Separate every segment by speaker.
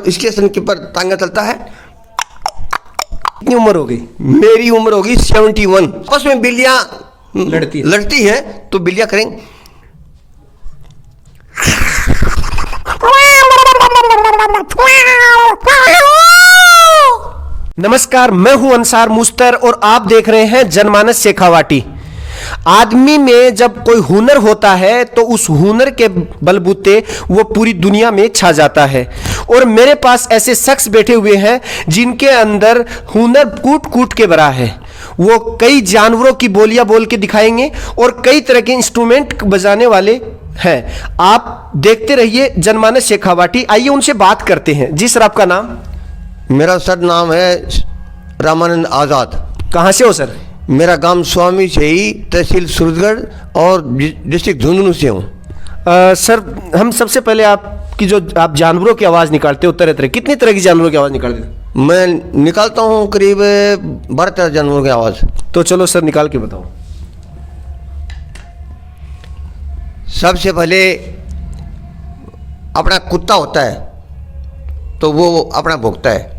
Speaker 1: Station के ऊपर तांगा चलता है।
Speaker 2: कितनी उम्र हो गई?
Speaker 1: मेरी उम्र होगी 71। आपस में बिल्लियां
Speaker 2: लड़ती
Speaker 1: हैं तो बिल्लियां करेंगे।
Speaker 2: नमस्कार, मैं हूं अंसार मुस्तर और आप देख रहे हैं जनमानस शेखावाटी। आदमी में जब कोई हुनर होता है तो उस हुनर के बलबूते वो पूरी दुनिया में छा जाता है। और मेरे पास ऐसे शख्स बैठे हुए हैं जिनके अंदर हुनर कूट कूट के भरा है। वो कई जानवरों की बोलियां बोल के दिखाएंगे और कई तरह के इंस्ट्रूमेंट बजाने वाले हैं। आप देखते रहिए जनमानस शेखावाटी। आइए उनसे बात करते हैं। जी सर, आपका नाम?
Speaker 1: मेरा सर नाम है रामानंद आज़ाद।
Speaker 2: कहाँ से हो सर?
Speaker 1: मेरा गांव स्वामी से ही, तहसील सूरजगढ़ और डिस्ट्रिक्ट झुंझुनू से हूँ।
Speaker 2: सर, हम सबसे पहले आपकी जो आप जानवरों की आवाज़ निकालते हो, तरह तरह कितनी तरह की जानवरों की आवाज़ निकालते हो?
Speaker 1: मैं निकालता हूँ करीब 12 जानवरों की आवाज़।
Speaker 2: तो चलो सर, निकाल के बताओ।
Speaker 1: सबसे पहले अपना कुत्ता होता है तो वो अपना भोंकता है।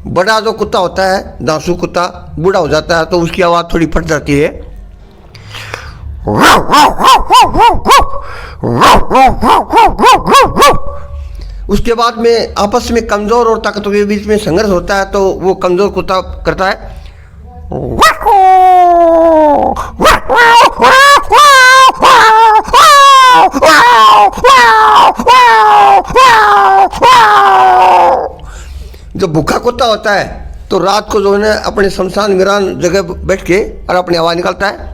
Speaker 1: बड़ा जो कुत्ता होता है, दांसू कुत्ता, बूढ़ा हो जाता है तो उसकी आवाज़ थोड़ी फट जाती है। उसके बाद में आपस में कमज़ोर और ताकतवर के बीच में संघर्ष होता है तो वो कमज़ोर कुत्ता करता है जो भूखा कुत्ता होता है तो रात को जो है ना अपने शमशान वीरान जगह बैठ के और अपनी आवाज़ निकालता है।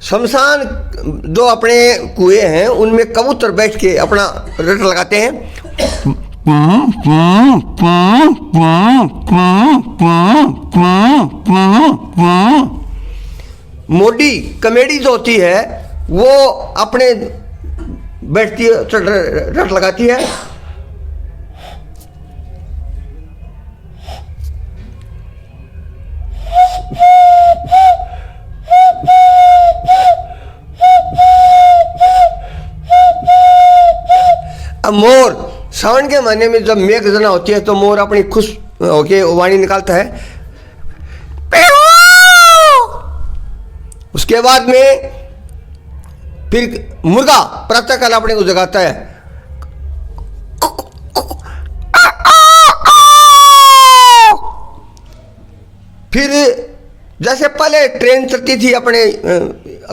Speaker 1: शमशान जो अपने कुएं हैं उनमें कबूतर बैठ के अपना रट लगाते हैं। मोडी कमेडी जो होती है वो अपने बैठती है, रट लगाती है। अब मोर सावन के महीने में जब मेघ जना होती है तो मोर अपनी खुश होके वाणी निकालता है। उसके बाद में फिर मुर्गा प्रातःकाल अपने को जगाता है। फिर जैसे पहले ट्रेन चलती थी अपने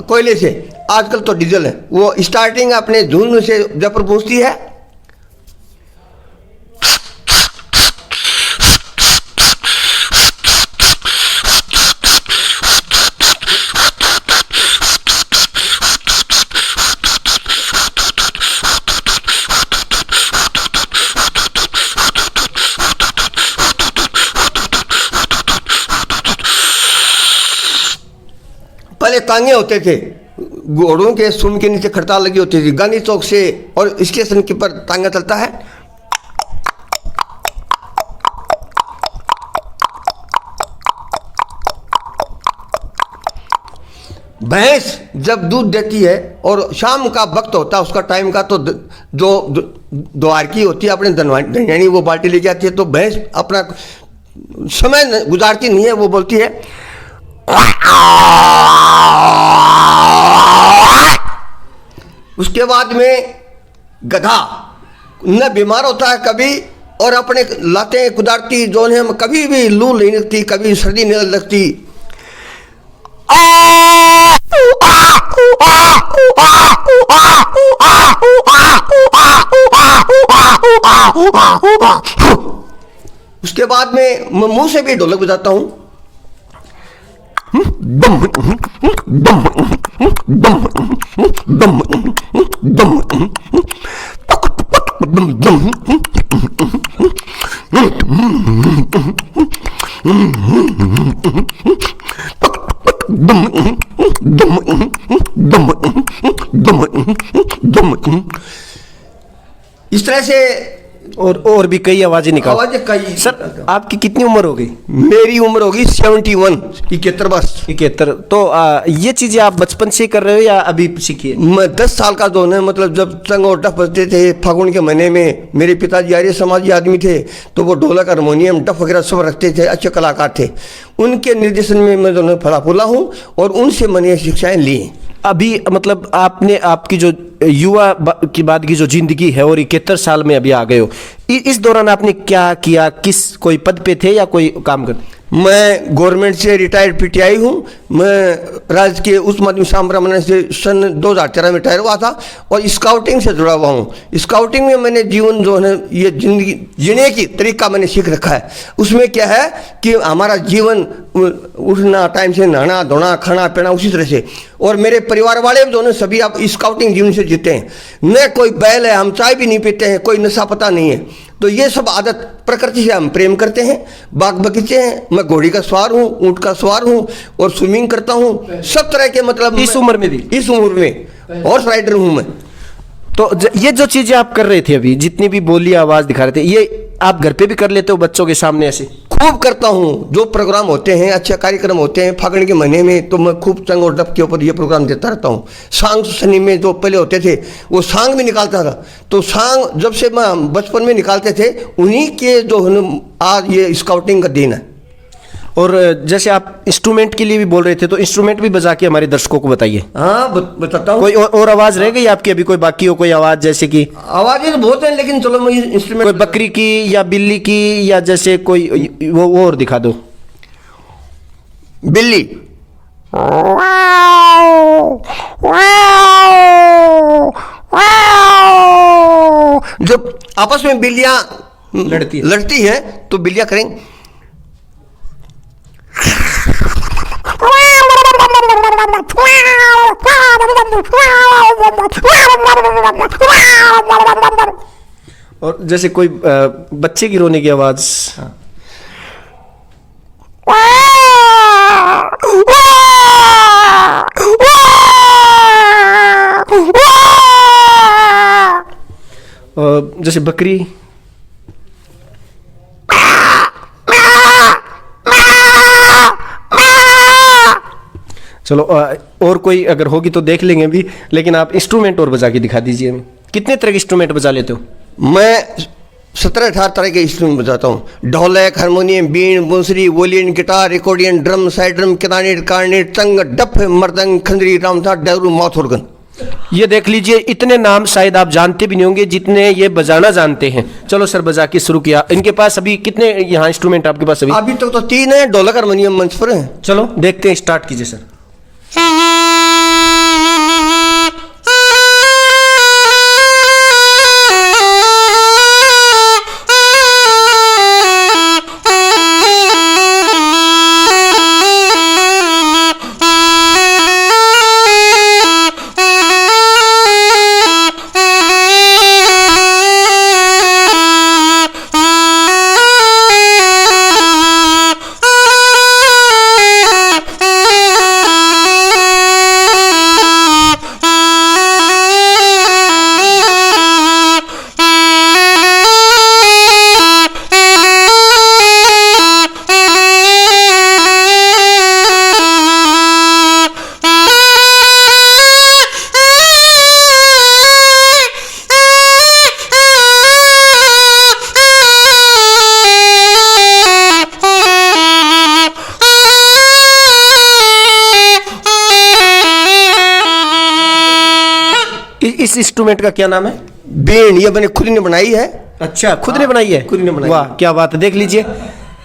Speaker 1: कोयले से, आजकल तो डीजल है। वो स्टार्टिंग अपने झुंझुनू से जयपुर पहुंचती है। पहले तांगे होते थे, घोड़ों के सुन के नीचे खड़ताल लगी होती थी। गांधी चौक से और स्टेशन के ऊपर तांगा चलता है। भैंस जब दूध देती है और शाम का वक्त होता है उसका टाइम का, तो जो द्वार की होती है अपने धनवानी वो बाल्टी लेके आती है। तो भैंस अपना समय गुजारती नहीं है, वो बोलती है। उसके बाद में गधा न बीमार होता है कभी, और अपने लातें कुदारती जो है कभी भी लू नहीं लगती, कभी सर्दी नहीं लगती। उसके बाद में मैं मुंह से भी ढोलक बजाता हूँ। इस तरह से
Speaker 2: और भी कई आवाजें निकाल।
Speaker 1: आवाजें कई।
Speaker 2: सर आपकी कितनी उम्र हो गई?
Speaker 1: मेरी उम्र होगी 71, 71 बस।
Speaker 2: 71। तो ये चीजें आप बचपन से कर रहे हो या अभी सीखी है?
Speaker 1: मैं 10 साल का जो है, मतलब जब चंग और डफ बजते थे फागुन के महीने में, मेरे पिताजी आर्य समाजी आदमी थे, तो वो ढोलक, हारमोनियम, डफ वगैरह सब रखते थे, अच्छे कलाकार थे। उनके निर्देशन में मैं जो है फला फूला हूँ और उनसे मैंने शिक्षाएं ली।
Speaker 2: अभी मतलब आपने आपकी जो की बाद की जो जिंदगी है और 71 साल में अभी आ गए हो, इस दौरान आपने क्या किया? कोई पद पे थे या कोई काम करते?
Speaker 1: मैं गवर्नमेंट से रिटायर्ड पीटीआई हूँ। मैं राज्य के उच्च माध्यमिक सामरामण्य से सन 2004 में रिटायर हुआ था और स्काउटिंग से जुड़ा हुआ हूँ। स्काउटिंग में मैंने जीवन जो है ये जिंदगी जीने की तरीका मैंने सीख रखा है। उसमें क्या है कि हमारा जीवन उठना, टाइम से नहाना धोना, खाना पीना उसी तरह से, और मेरे परिवार वाले जो है सभी आप स्काउटिंग जीवन से जीते हैं। न कोई बैल है, हम चाय भी नहीं पीते हैं, कोई नशा पता नहीं है। तो ये सब आदत प्रकृति से हम प्रेम करते हैं। बाग बगीचे हैं, मैं घोड़ी का सवार हूँ, ऊँट का सवार हूँ और स्विमिंग करता हूँ, सब तरह के, मतलब
Speaker 2: इस उम्र में भी?
Speaker 1: इस उम्र में हॉर्स राइडर हूँ मैं।
Speaker 2: तो ये जो चीजें आप कर रहे थे अभी, जितनी भी बोली आवाज दिखा रहे थे, ये आप घर पे भी कर लेते हो बच्चों के सामने ऐसे?
Speaker 1: खूब करता हूँ। जो प्रोग्राम होते हैं, अच्छे कार्यक्रम होते हैं फागुन के महीने में, तो मैं खूब चंग और डफ के ऊपर ये प्रोग्राम देता रहता हूँ। सांग सनी में जो पहले होते थे वो सांग भी निकालता था। तो सांग जब से मैं बचपन में निकालते थे, उन्हीं के जो है आज ये स्काउटिंग का दिन है।
Speaker 2: और जैसे आप इंस्ट्रूमेंट के लिए भी बोल रहे थे, तो इंस्ट्रूमेंट भी बजा के हमारे दर्शकों को बताइए।
Speaker 1: हाँ बताता हूँ।
Speaker 2: कोई और आवाज रह गई आपकी अभी? कोई बाकी हो कोई आवाज, जैसे कि?
Speaker 1: आवाजें तो बहुत हैं, लेकिन चलो मैं इंस्ट्रूमेंट,
Speaker 2: कोई बकरी की या बिल्ली की, या जैसे कोई वो और दिखा दो।
Speaker 1: बिल्ली, जब आपस में बिल्लियां लड़ती हैं तो बिल्लियां करेंगे
Speaker 2: और जैसे कोई बच्चे की रोने की आवाज। जैसे बकरी। चलो और कोई अगर होगी तो देख लेंगे भी, लेकिन आप इंस्ट्रूमेंट और बजा के दिखा दीजिए हमें। कितने तरह के इंस्ट्रूमेंट बजा लेते हो?
Speaker 1: मैं 17-18 तरह के इंस्ट्रूमेंट बजाता हूँ। ढोलक, हारमोनियम, बीन, बांसुरी, वोलियन, गिटार, रिकॉर्डियन, ड्रम, साइड ड्रम, कितानेट, कार्नेट, चंग, डफ, मृदंग, खंजरी, रामथा, डमरू, माउथ ऑर्गन।
Speaker 2: ये देख लीजिए, इतने नाम शायद आप जानते भी नहीं होंगे जितने ये बजाना जानते हैं। चलो सर, बजा के शुरू किया। इनके पास अभी कितने यहाँ इंस्ट्रूमेंट आपके पास अभी?
Speaker 1: अभी तक तो 3 है। ढोलक, हारमोनियम मंच पर है।
Speaker 2: चलो देखते हैं, स्टार्ट कीजिए सर। इस इंस्ट्रूमेंट का क्या नाम है?
Speaker 1: बीन। ये मैंने खुद ने बनाई है।
Speaker 2: अच्छा, खुद ने बनाई है?
Speaker 1: खुद ने बनाई।
Speaker 2: वाह, क्या बात है। देख लीजिए,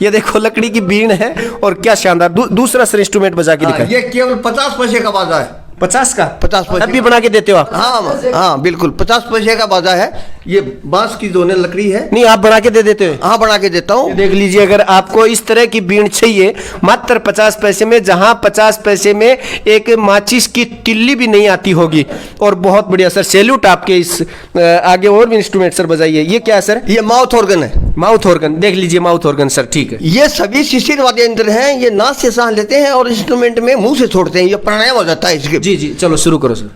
Speaker 2: ये देखो लकड़ी की बीन है और क्या शानदार। दूसरा सर इंस्ट्रूमेंट बजा के दिखा।
Speaker 1: ये केवल 50 पैसे का बाजा है।
Speaker 2: 50 का?
Speaker 1: 50 पैसे
Speaker 2: अभी बना के देते हो आप?
Speaker 1: हाँ हाँ बिल्कुल, 50 पैसे का बाजा है। ये बांस की दोने लकड़ी है।
Speaker 2: नहीं, आप बना के दे देते हो?
Speaker 1: हाँ, बना के देता हूँ।
Speaker 2: देख लीजिए, अगर आपको इस तरह की बीन चाहिए मात्र 50 पैसे में, जहां 50 पैसे में एक माचिस की तिल्ली भी नहीं आती होगी। और बहुत बढ़िया सर, सैल्यूट आपके इस आगे और भी इंस्ट्रूमेंट सर बजाइए। ये क्या है सर?
Speaker 1: ये माउथ ऑर्गन है।
Speaker 2: माउथ ऑर्गन, देख लीजिए माउथ ऑर्गन सर, ठीक है।
Speaker 1: ये सभी शिशिर वाद्य यंत्र हैं। ये नाक से सांस लेते हैं और इंस्ट्रूमेंट में मुंह से छोड़ते हैं। ये प्राणायाम हो जाता है इसके।
Speaker 2: जी जी, चलो शुरू करो सर।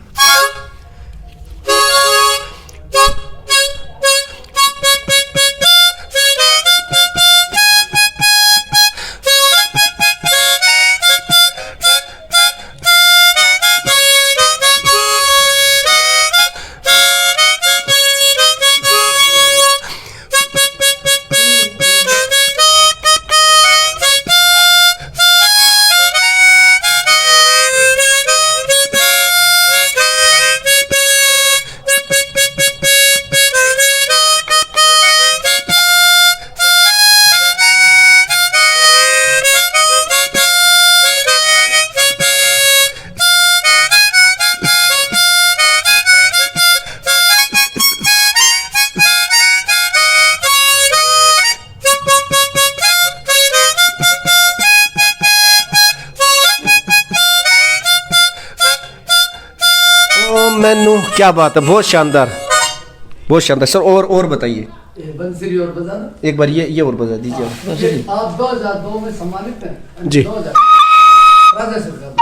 Speaker 2: क्या बात है, बहुत शानदार, बहुत शानदार सर। और बताइए
Speaker 3: बंसरी और बजाना।
Speaker 2: एक बार ये और बजा दीजिए
Speaker 3: आप 2002 में सम्मानित हैं
Speaker 2: जी।
Speaker 3: 2000 राज्य सरकार।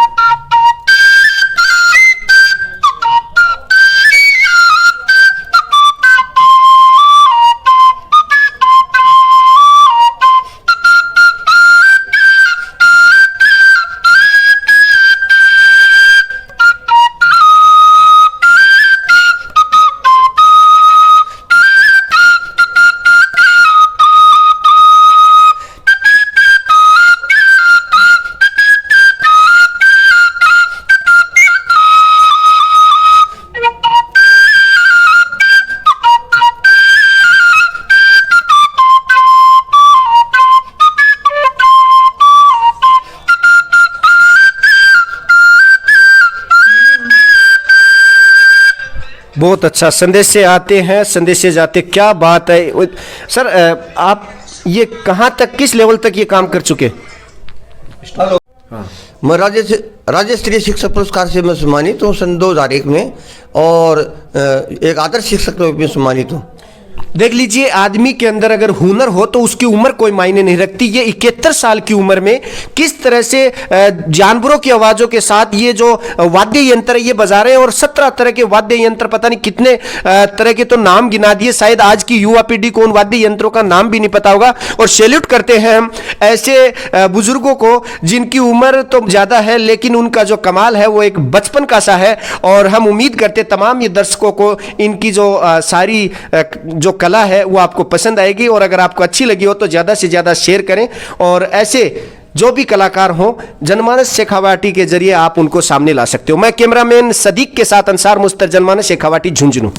Speaker 2: बहुत अच्छा, संदेश से आते हैं, संदेश से जाते, क्या बात है सर। आप ये कहाँ तक, किस लेवल तक ये काम कर चुके?
Speaker 1: हेलो, मैं राज्य स्तरीय शिक्षक पुरस्कार से मैं सम्मानित हूँ सन 2001 में, और एक आदर्श शिक्षक के रूप में सम्मानित हूँ।
Speaker 2: देख लीजिए, आदमी के अंदर अगर हुनर हो तो उसकी उम्र कोई मायने नहीं रखती। ये 71 साल की उम्र में किस तरह से जानवरों की आवाज़ों के साथ ये जो वाद्य यंत्र ये बजा रहे हैं, और 17 तरह के वाद्य यंत्र, पता नहीं कितने तरह के तो नाम गिना दिए, शायद आज की युवा पीढ़ी को उन वाद्य यंत्रों का नाम भी नहीं पता होगा। और सैल्यूट करते हैं हम ऐसे बुजुर्गों को जिनकी उम्र तो ज़्यादा है लेकिन उनका जो कमाल है वो एक बचपन का सा है। और हम उम्मीद करते तमाम ये दर्शकों को इनकी जो सारी जो कला है वो आपको पसंद आएगी, और अगर आपको अच्छी लगी हो तो ज़्यादा से ज़्यादा शेयर करें। और ऐसे जो भी कलाकार हों, जनमानस शेखावाटी के जरिए आप उनको सामने ला सकते हो। मैं कैमरामैन सदीक के साथ अंसार मुस्तर, जनमानस शेखावाटी, झुंझुनू।